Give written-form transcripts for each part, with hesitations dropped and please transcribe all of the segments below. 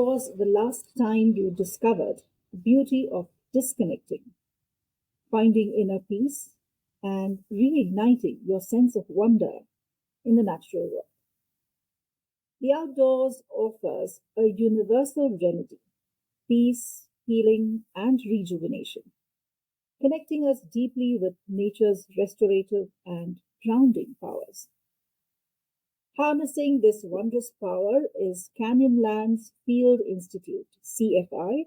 was the last time you discovered the beauty of disconnecting, finding inner peace, and reigniting your sense of wonder in the natural world? The outdoors offers a universal remedy: peace, healing, and rejuvenation, connecting us deeply with nature's restorative and grounding powers. Harnessing this wondrous power is Canyonlands Field Institute, CFI.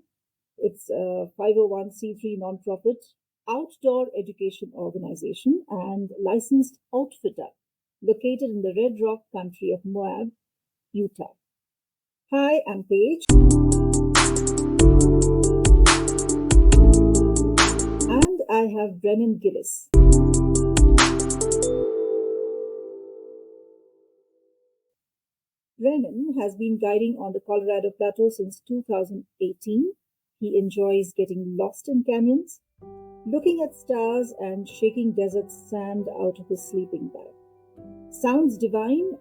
It's a 501c3 nonprofit outdoor education organization and licensed outfitter located in the Red Rock country of Moab, Utah. Hi, I'm Paige, and I have Brennan Gillis. Brennan has been guiding on the Colorado Plateau since 2018. He enjoys getting lost in canyons, looking at stars, and shaking desert sand out of his sleeping bag. Sounds divine,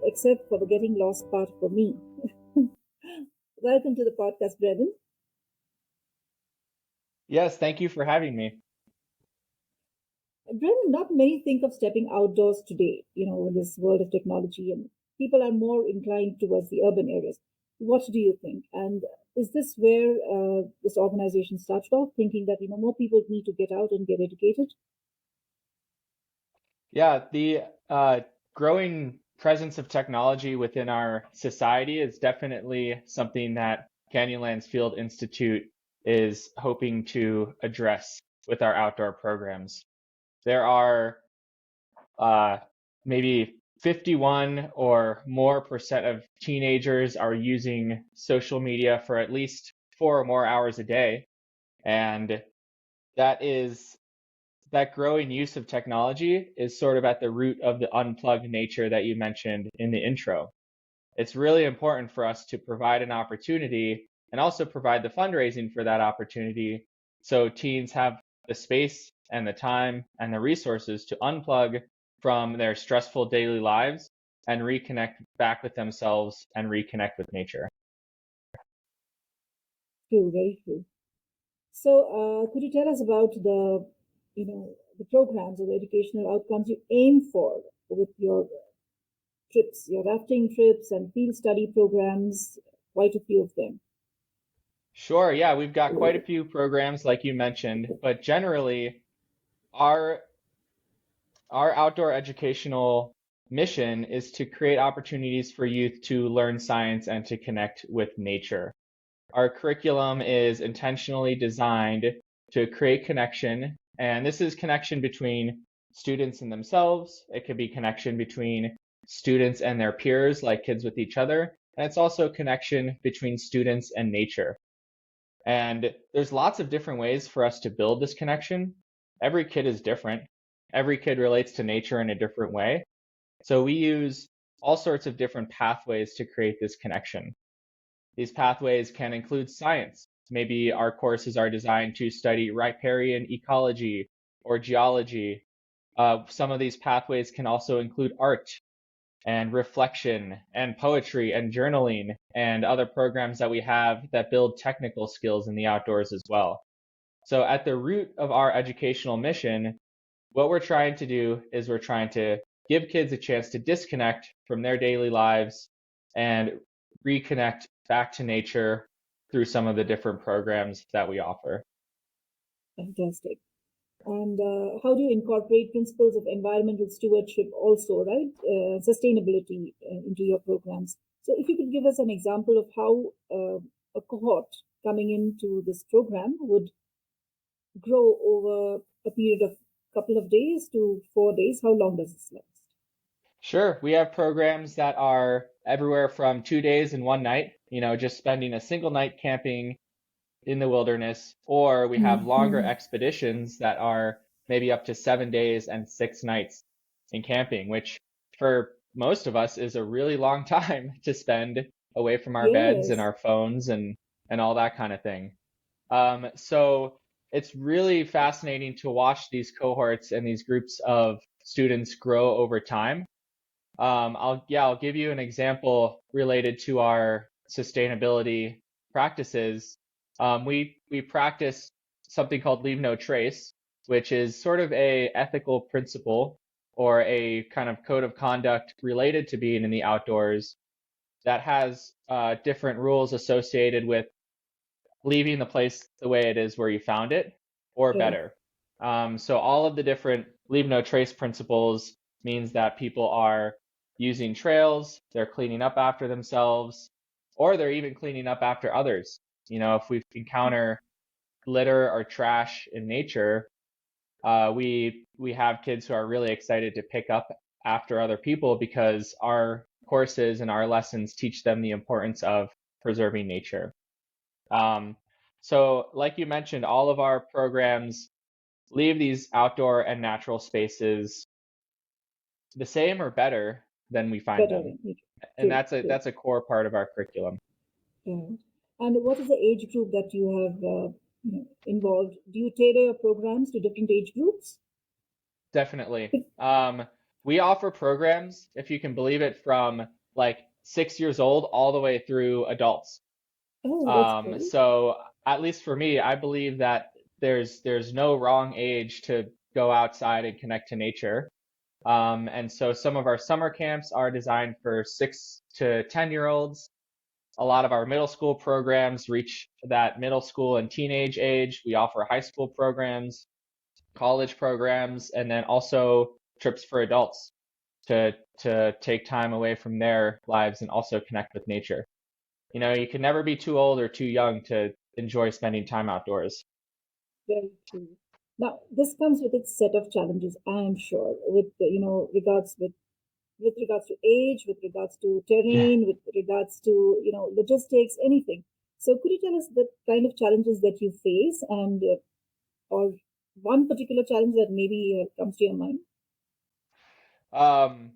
except for the getting lost part for me. Welcome to the podcast, Brennan. Yes, thank you for having me. Brennan, not many think of stepping outdoors today, in this world of technology, and people are more inclined towards the urban areas. What do you think? And is this where this organization started off, thinking that, more people need to get out and get educated? Yeah, the growing presence of technology within our society is definitely something that Canyonlands Field Institute is hoping to address with our outdoor programs. There are maybe 51 or more percent of teenagers are using social media for at least 4 or more hours a day. And that growing use of technology is sort of at the root of the unplugged nature that you mentioned in the intro. It's really important for us to provide an opportunity and also provide the fundraising for that opportunity so teens have the space and the time and the resources to unplug from their stressful daily lives and reconnect back with themselves and reconnect with nature. True, very true. So, could you tell us about the programs or the educational outcomes you aim for with your trips, your rafting trips and field study programs, quite a few of them? Sure, yeah, we've got quite a few programs like you mentioned, but generally our outdoor educational mission is to create opportunities for youth to learn science and to connect with nature. Our curriculum is intentionally designed to create connection, and this is connection between students and themselves. It could be connection between students and their peers, like kids with each other, and it's also connection between students and nature. And there's lots of different ways for us to build this connection. Every kid is different. Every kid relates to nature in a different way. So we use all sorts of different pathways to create this connection. These pathways can include science. Maybe our courses are designed to study riparian ecology or geology. Some of these pathways can also include art and reflection and poetry and journaling and other programs that we have that build technical skills in the outdoors as well. So at the root of our educational mission, what we're trying to do is we're trying to give kids a chance to disconnect from their daily lives and reconnect back to nature through some of the different programs that we offer. Fantastic. And how do you incorporate principles of environmental stewardship also, right? Sustainability into your programs. So if you could give us an example of how a cohort coming into this program would grow over a period of couple of days to 4 days, how long does this last? Sure. We have programs that are everywhere from 2 days and 1 night, just spending a single night camping in the wilderness, or we have longer expeditions that are maybe up to 7 days and 6 nights in camping, which for most of us is a really long time to spend away from our beds and Yes. our phones and all that kind of thing. So it's really fascinating to watch these cohorts and these groups of students grow over time. I'll give you an example related to our sustainability practices, we practice something called leave no trace, which is sort of a ethical principle or a kind of code of conduct related to being in the outdoors that has different rules associated with leaving the place the way it is where you found it or Right. better. So all of the different leave no trace principles means that people are using trails, they're cleaning up after themselves, or they're even cleaning up after others. You know, if we encounter litter or trash in nature, we have kids who are really excited to pick up after other people because our courses and our lessons teach them the importance of preserving nature. Um, so, like you mentioned, all of our programs leave these outdoor and natural spaces the same or better than we find Better them, than you. and True, true. that's a core part of our curriculum. Right. And what is the age group that you have involved? Do you tailor your programs to different age groups? Definitely. We offer programs, if you can believe it, from like 6 years old all the way through adults. Oh, that's great. So at least for me, I believe that there's no wrong age to go outside and connect to nature. And so some of our summer camps are designed for 6 to 10-year-olds. A lot of our middle school programs reach that middle school and teenage age. We offer high school programs, college programs, and then also trips for adults to take time away from their lives and also connect with nature. You know, you can never be too old or too young to enjoy spending time outdoors. Very true. Now, this comes with its set of challenges, I am sure, with with regards to age, with regards to Yeah. terrain, with regards to logistics, anything. So, could you tell us the kind of challenges that you face, and or one particular challenge that maybe comes to your mind? Um,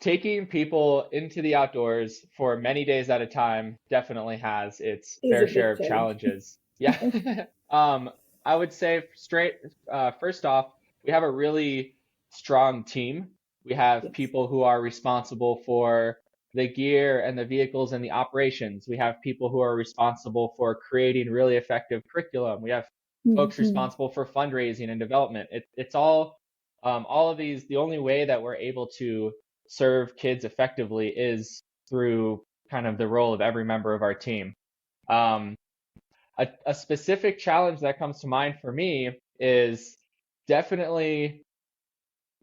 Taking people into the outdoors for many days at a time definitely has its Is fair a share big of challenge. challenges. Yeah. Um, I would say first off, we have a really strong team. We have Yes. people who are responsible for the gear and the vehicles and the operations. We have people who are responsible for creating really effective curriculum. We have folks Mm-hmm. responsible for fundraising and development. It's all of these, the only way that we're able to serve kids effectively is through kind of the role of every member of our team. Um, a specific challenge that comes to mind for me is definitely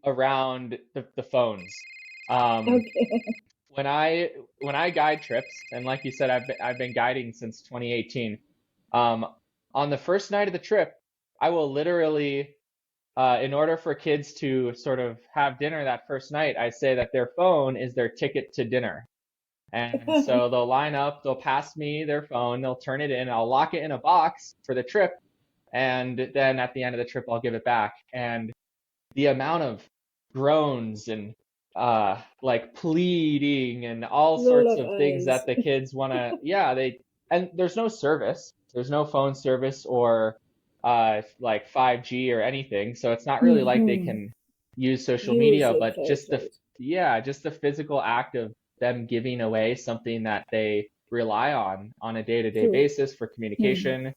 around the phones. Um, Okay. when I guide trips, and like you said, I've been guiding since 2018. Um, on the first night of the trip, I will literally, in order for kids to sort of have dinner that first night, I say that their phone is their ticket to dinner. And so they'll line up, they'll pass me their phone, they'll turn it in, I'll lock it in a box for the trip, and then at the end of the trip, I'll give it back. And the amount of groans and like pleading and all Roll sorts of of things eyes. that the kids want to, yeah, and there's no service, there's no phone service or like 5G or anything, so it's not really like they Mm-hmm. can use social Use media, it, but right, just right. yeah, just the physical act of them giving away something that they rely on a day-to-day True. basis for Mm-hmm. communication,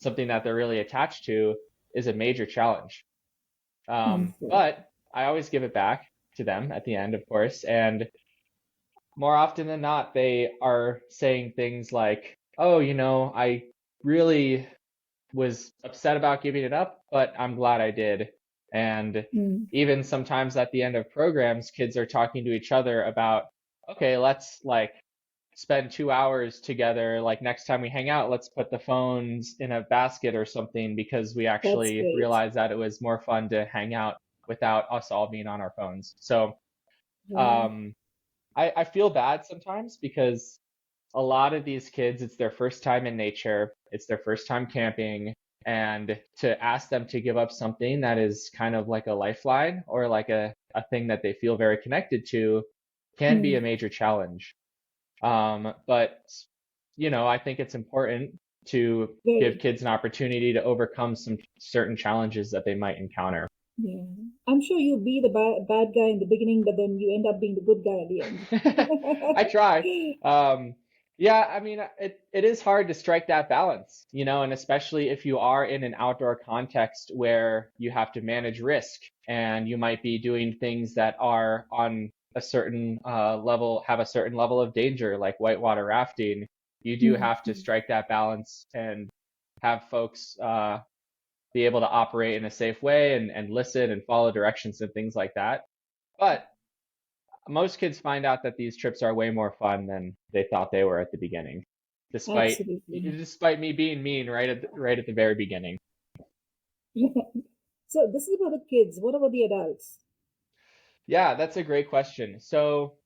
something that they're really attached to, is a major challenge. I'm sure. But I always give it back to them at the end, of course. And more often than not, they are saying things like, oh, I really was upset about giving it up, but I'm glad I did. And Mm. even sometimes at the end of programs, kids are talking to each other about, okay, let's like spend 2 hours together. Like next time we hang out, let's put the phones in a basket or something because we That's actually great. realized that it was more fun to hang out without us all being on our phones. So Right. um, I feel bad sometimes because a lot of these kids, it's their first time in nature, it's their first time camping, and to ask them to give up something that is kind of like a lifeline or like a thing that they feel very connected to can be Mm. a major challenge. But I think it's important to give Very. kids an opportunity to overcome some certain challenges that they might encounter. Yeah. I'm sure you'll be the bad guy in the beginning, but then you end up being the good guy at the I try. end. Um, yeah, I mean, it is hard to strike that balance, and especially if you are in an outdoor context where you have to manage risk and you might be doing things that are on a certain level, have a certain level of danger, like whitewater rafting. You do have to Mhm. strike that balance and have folks be able to operate in a safe way and listen and follow directions and things like that. But most kids find out that these trips are way more fun than they thought they were at the beginning, despite Absolutely. despite me being mean right at the very beginning. So this is about the kids. What about the adults? Yeah, that's a great question. So,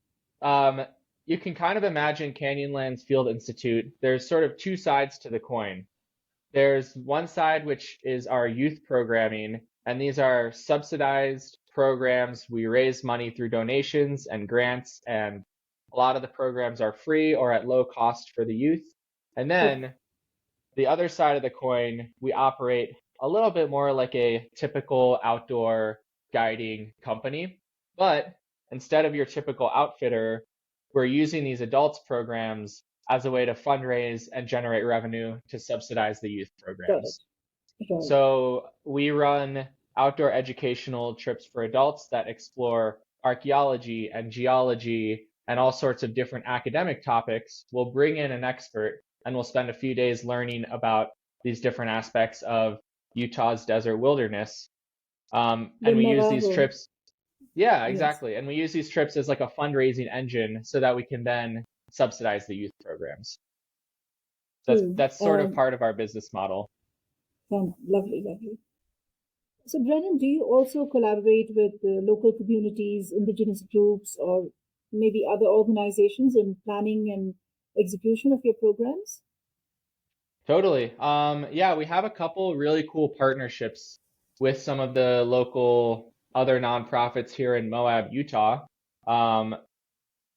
um, you can kind of imagine Canyonlands Field Institute. There's sort of two sides to the coin. There's one side which is our youth programming, and these are subsidized programs. We raise money through donations and grants, and a lot of the programs are free or at low cost for the youth. And Okay, then the other side of the coin, we operate a little bit more like a typical outdoor guiding company. But instead of your typical outfitter, we're using these adults programs as a way to fundraise and generate revenue to subsidize the youth got it. programs. Right. So we run outdoor educational trips for adults that explore archaeology and geology and all sorts of different academic topics. We'll bring in an expert and we'll spend a few days learning about these different aspects of Utah's desert wilderness. The And we use these Navajo. trips, yeah, Yes. exactly. And we use these trips as like a fundraising engine so that we can then subsidize the youth programs. True. That's sort of part of our business model. Lovely, lovely. So, Brennan, do you also collaborate with the local communities, indigenous groups, or maybe other organizations in planning and execution of your programs? Totally. Yeah, we have a couple really cool partnerships with some of the local other nonprofits here in Moab, Utah. Um,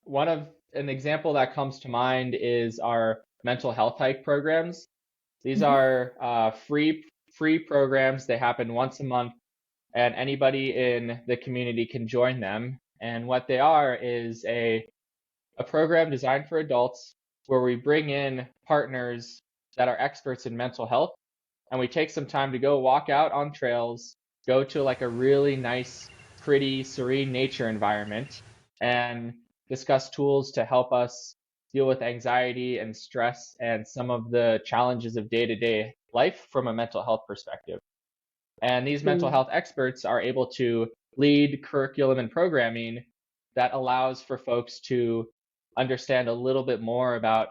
one of an example that comes to mind is our mental health hike programs. These Hmm. are free programs. They happen once a month, and anybody in the community can join them. And what they are is a program designed for adults where we bring in partners that are experts in mental health and we take some time to go walk out on trails, go to like a really nice, pretty, serene nature environment and discuss tools to help us deal with anxiety and stress and some of the challenges of day-to-day life from a mental health perspective. And these mental True. health experts are able to lead curriculum and programming that allows for folks to understand a little bit more about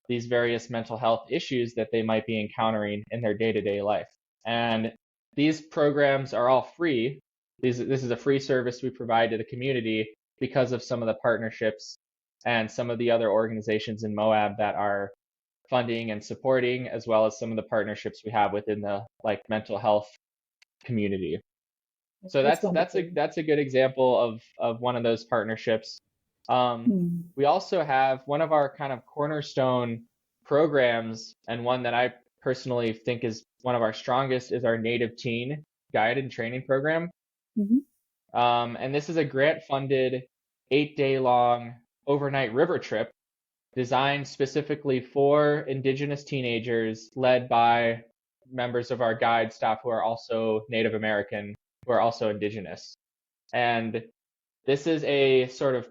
these various mental health issues that they might be encountering in their day-to-day life. And these programs are all free. This is a free service we provide to the community because of some of the partnerships and some of the other organizations in Moab that are funding and supporting, as well as some of the partnerships we have within the like mental health community. So That's that's wonderful. that's a good example of one of those partnerships. Um, Hmm. we also have one of our kind of cornerstone programs, and one that I personally think is one of our strongest is our Native Teen Guide and Training Program. Hmm. And this is a grant-funded 8-day long overnight river trip designed specifically for Indigenous teenagers, led by members of our guide staff who are also Native American, who are also Indigenous. And this is a sort of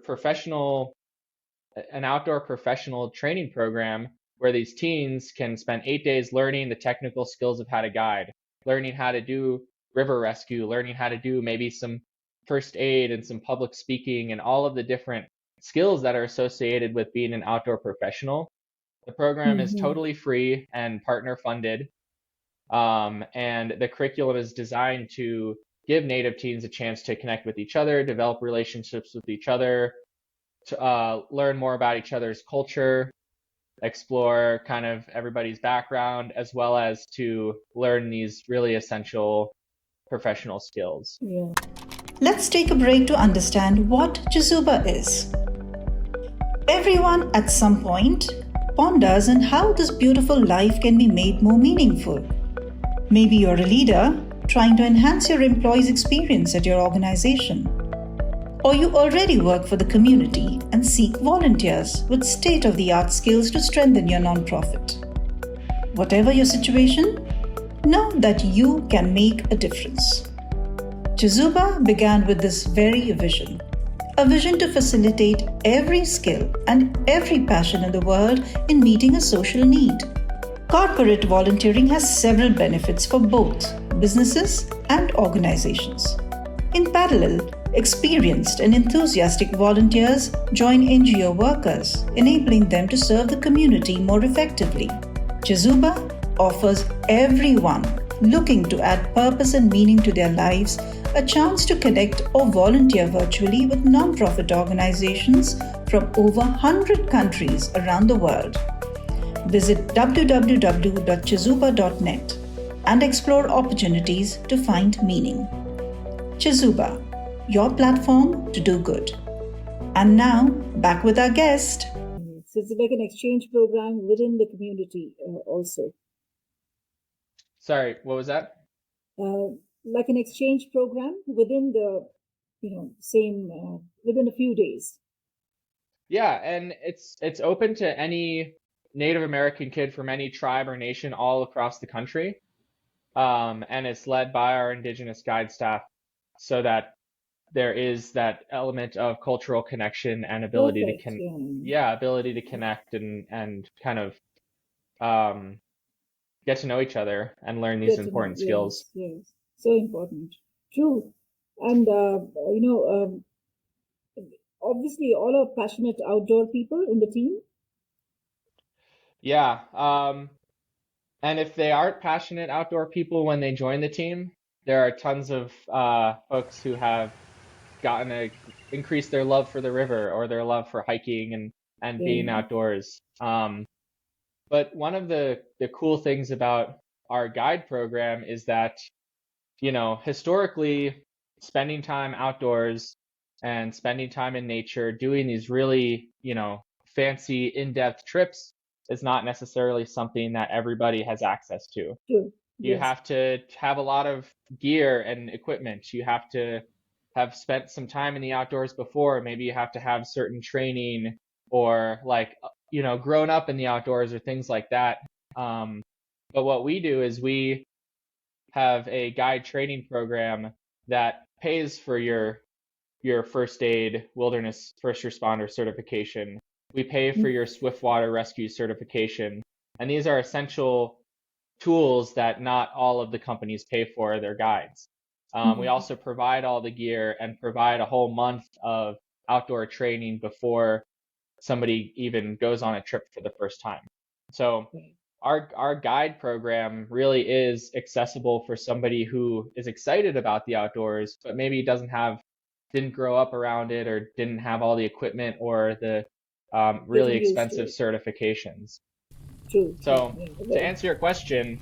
an outdoor professional training program where these teens can spend 8 days learning the technical skills of how to guide, learning how to do river rescue, learning how to do maybe some first aid and some public speaking and all of the different skills that are associated with being an outdoor professional. The program is Hmm. totally free and partner funded. And the curriculum is designed to give Native teens a chance to connect with each other, develop relationships with each other, to learn more about each other's culture, explore kind of everybody's background, as well as to learn these really essential professional skills. Yeah. Let's take a break to understand what Juzuba is. Everyone at some point ponders on how this beautiful life can be made more meaningful. Maybe you're a leader trying to enhance your employees' experience at your organization? Or you already work for the community and seek volunteers with state-of-the-art skills to strengthen your nonprofit. Whatever your situation, know that you can make a difference. Chizuba began with this very vision, a vision to facilitate every skill and every passion in the world in meeting a social need. Corporate volunteering has several benefits for both businesses and organizations. In parallel, experienced and enthusiastic volunteers join NGO workers, enabling them to serve the community more effectively. Chizuba offers everyone looking to add purpose and meaning to their lives a chance to connect or volunteer virtually with nonprofit organizations from over 100 countries around the world. Visit www.chizuba.net and explore opportunities to find meaning. Chizuba, your platform to do good. And now, back with our guest. So it's like an exchange program within the community also. Sorry, what was that? Like an exchange program within the, same, within a few days. Yeah, and it's open to any Native American kid from any tribe or nation all across the country. And it's led by our indigenous guide staff so that there is that element of cultural connection and ability Perfect, to ability to connect and kind of get to know each other and learn these important skills. Yes, so important. True. And obviously all are passionate outdoor people in the team. Yeah. And if they aren't passionate outdoor people when they join the team, there are tons of folks who have gotten to increase their love for the river or their love for hiking and being outdoors. But one of the cool things about our guide program is that, historically spending time outdoors and spending time in nature, doing these really, fancy in-depth trips is not necessarily something that everybody has access to. True. You have to have a lot of gear and equipment. You have to have spent some time in the outdoors before. Maybe you have to have certain training or grown up in the outdoors or things like that. But what we do is we have a guide training program that pays for your first aid wilderness first responder certification. We pay for your swiftwater rescue certification. And these are essential tools that not all of the companies pay for their guides. We also provide all the gear and provide a whole month of outdoor training before somebody even goes on a trip for the first time. So our guide program really is accessible for somebody who is excited about the outdoors, but maybe didn't grow up around it or didn't have all the equipment or the really expensive certifications. True. So to answer your question,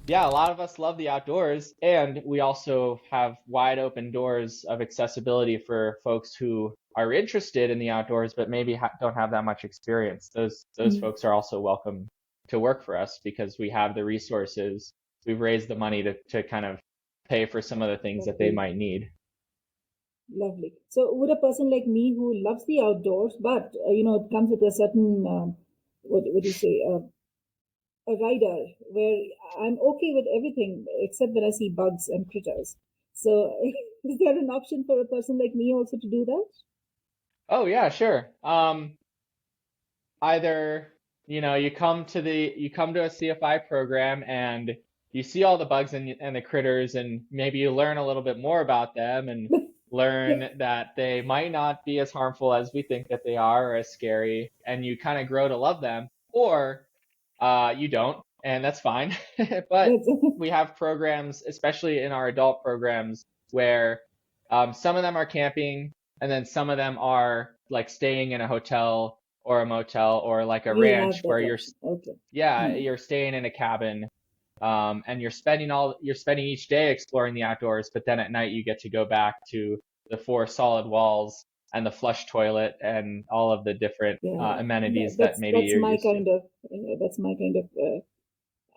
yeah, a lot of us love the outdoors, and we also have wide open doors of accessibility for folks who are interested in the outdoors, but maybe don't have that much experience. Those folks are also welcome to work for us because we have the resources. We've raised the money to kind of pay for some of the things that they might need. Lovely. So would a person like me who loves the outdoors, but, it comes with a certain, what do you say, a rider where I'm okay with everything except when I see bugs and critters. So is there an option for a person like me also to do that? Oh yeah, sure. Either, you come to a CFI program and you see all the bugs and the critters, and maybe you learn a little bit more about them and learn that they might not be as harmful as we think that they are or as scary, and you kind of grow to love them, or you don't, and that's fine. But we have programs, especially in our adult programs, where some of them are camping, and then some of them are like staying in a hotel or a motel or like a ranch where you're staying in a cabin, and you're spending each day exploring the outdoors, but then at night you get to go back to the 4 solid walls and the flush toilet and all of the different amenities that maybe you're used to. That's my kind of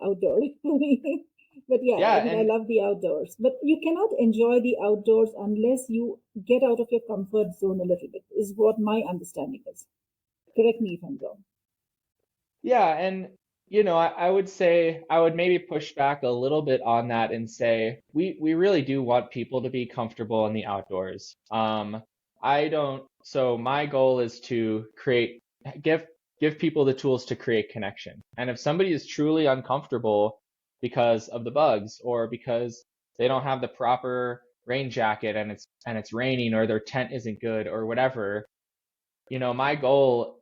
outdoor for me. But yeah, Yeah, I mean, I and love the outdoors. But you cannot enjoy the outdoors unless you get out of your comfort zone a little bit, is what my understanding is. Correct me if I'm wrong. yeah, and I would say I would maybe push back a little bit on that and say we really do want people to be comfortable in the outdoors. I don't, so my goal is to give give people the tools to create connection. And if somebody is truly uncomfortable because of the bugs or because they don't have the proper rain jacket and it's raining or their tent isn't good or whatever, my goal,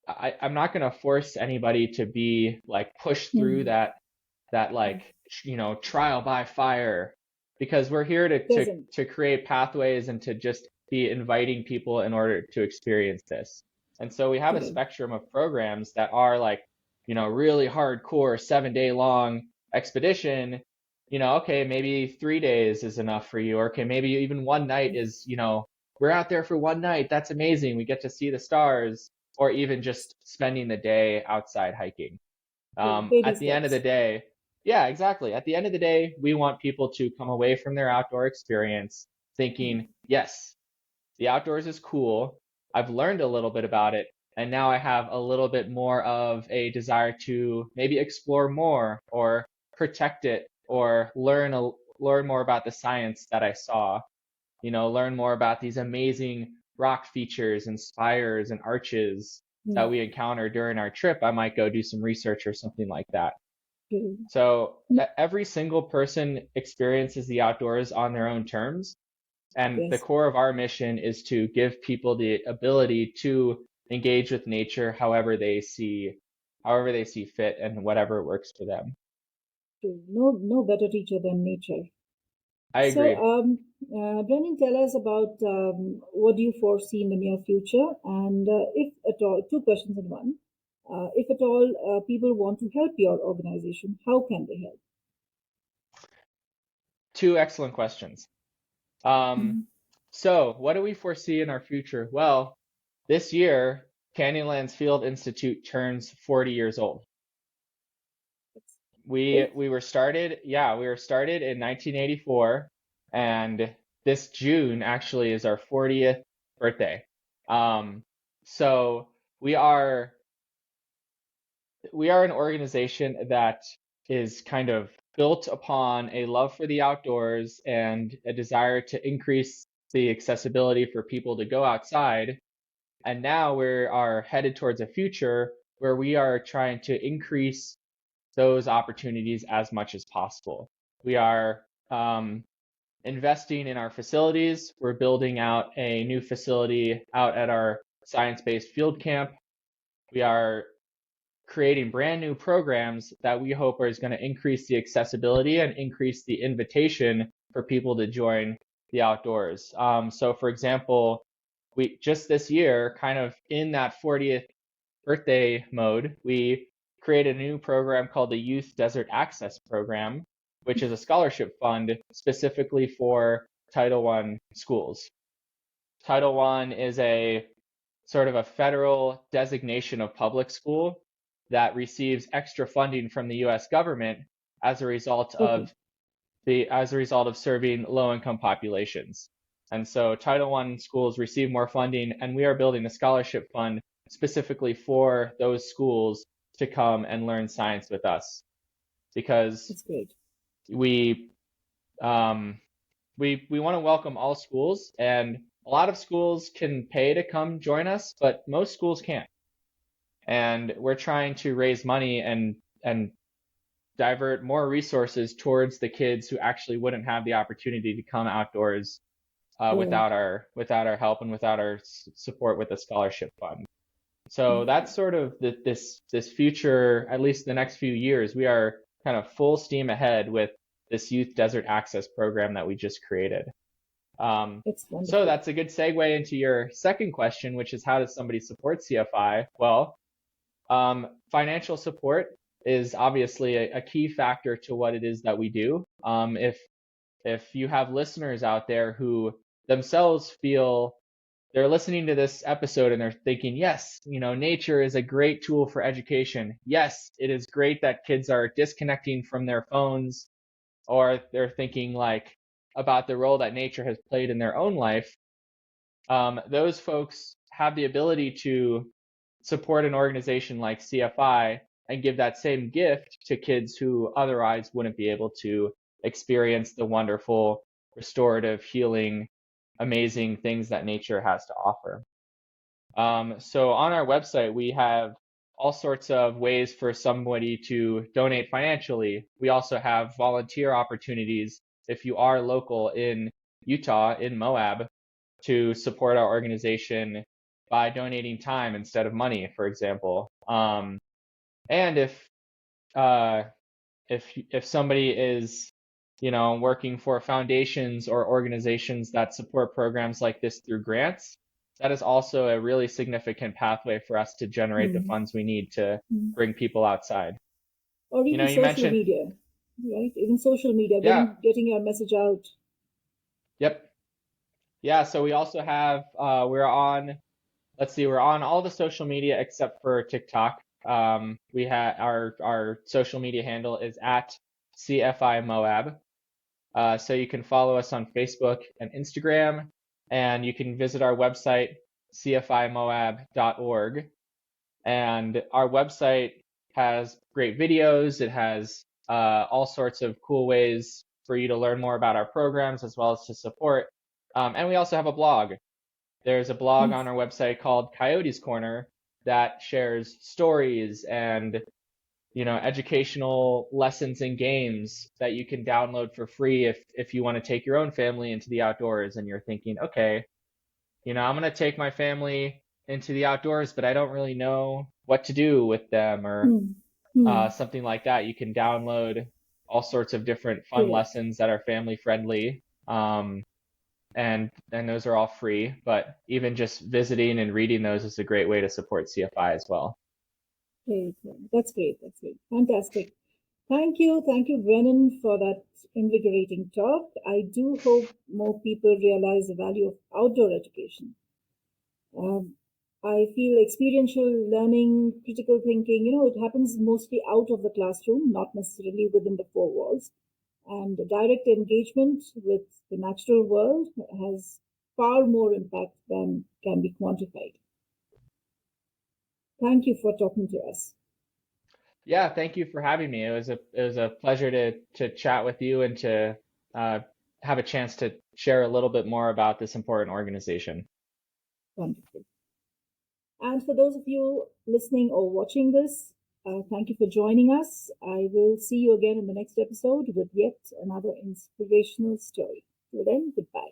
I'm not going to force anybody to be like pushed through Hmm. that like trial by fire, because we're here Doesn't. to create pathways and to just be inviting people in order to experience this. And so we have a Correct. spectrum of programs that are like really hardcore 7 day long expedition. Okay, maybe 3 days is enough for you, or okay, maybe even one night is, we're out there for one night, that's amazing, we get to see the stars, or even just spending the day outside hiking. Baby At the end of the steps. day, yeah, exactly. At the end of the day, we want people to come away from their outdoor experience Hmm. thinking, yes, the outdoors is cool. I've learned a little bit about it, and now I have a little bit more of a desire to maybe explore more or protect it or learn more about the science that I saw. Learn more about these amazing rock features and spires and arches Hmm. that we encounter during our trip. I might go do some research or something like that. True. So No, every single person experiences the outdoors on their own terms. And the yes. core of our mission is to give people the ability to engage with nature however they see fit and whatever works for them. True. No, no better teacher than nature. I So, agree. Brennan, tell us about what do you foresee in the near future, and if at all, two questions in one. If at all people want to help your organization, how can they help? Two excellent questions. Um, Mhm. so what do we foresee in our future? Well, this year, Canyonlands Field Institute turns 40 years old. That's We great. we were started, yeah, we were started in 1984, and this June actually is our 40th birthday. Um, so we are we are an organization that is kind of built upon a love for the outdoors and a desire to increase the accessibility for people to go outside. And now we are headed towards a future where we are trying to increase those opportunities as much as possible. We are investing in our facilities. We're building out a new facility out at our science-based field camp. We are creating brand new programs that we hope is going to increase the accessibility and increase the invitation for people to join the outdoors. So, for example, we just this year, kind of in that 40th birthday mode, we created a new program called the Youth Desert Access Program, which is a scholarship fund specifically for Title I schools. Title I is a sort of a federal designation of public school that receives extra funding from the US government as a result Okay, of serving low income populations. And so Title I schools receive more funding, and we are building a scholarship fund specifically for those schools to come and learn science with us, because that's great. we um, we want to welcome all schools, and a lot of schools can pay to come join us, but most schools can't. And we're trying to raise money and divert more resources towards the kids who actually wouldn't have the opportunity to come outdoors Right. without our help and without our support with the scholarship fund. So Okay. that's sort of this future, at least the next few years. We are kind of full steam ahead with this Youth Desert Access program that we just created. That's So wonderful. that's a good segue into your second question, which is how does somebody support CFI? Well, financial support is obviously a key factor to what it is that we do. If you have listeners out there who themselves feel they're listening to this episode and they're thinking, yes, nature is a great tool for education. Yes, it is great that kids are disconnecting from their phones or they're thinking like about the role that nature has played in their own life, those folks have the ability to support an organization like CFI and give that same gift to kids who otherwise wouldn't be able to experience the wonderful, restorative, healing, amazing things that nature has to offer. So on our website, we have all sorts of ways for somebody to donate financially. We also have volunteer opportunities if you are local in Utah, in Moab, to support our organization by donating time instead of money, for example. And if somebody is, working for foundations or organizations that support programs like this through grants, that is also a really significant pathway for us to generate the funds we need to bring people outside. Or even you social mentioned media, right? Even social media, getting your message out. Yep. Yeah, so we also have, we're on all the social media except for TikTok. We have our social media handle is at CFI Moab. So you can follow us on Facebook and Instagram, and you can visit our website, cfimoab.org. And our website has great videos. It has all sorts of cool ways for you to learn more about our programs as well as to support. And we also have a blog. There's a blog on our website called Coyote's Corner that shares stories and educational lessons and games that you can download for free if you want to take your own family into the outdoors and you're thinking, okay, I'm going to take my family into the outdoors, but I don't really know what to do with them or something like that. You can download all sorts of different fun lessons that are family friendly. And those are all free, but even just visiting and reading those is a great way to support CFI as well. Great. That's great. Fantastic. Thank you, Brennan, for that invigorating talk. I do hope more people realize the value of outdoor education. I feel experiential learning, critical thinking, it happens mostly out of the classroom, not necessarily within the four walls. And direct engagement with the natural world has far more impact than can be quantified. Thank you for talking to us. Yeah, thank you for having me. It was a pleasure to chat with you and to have a chance to share a little bit more about this important organization. Wonderful. And for those of you listening or watching this, thank you for joining us. I will see you again in the next episode with yet another inspirational story. Till then, goodbye.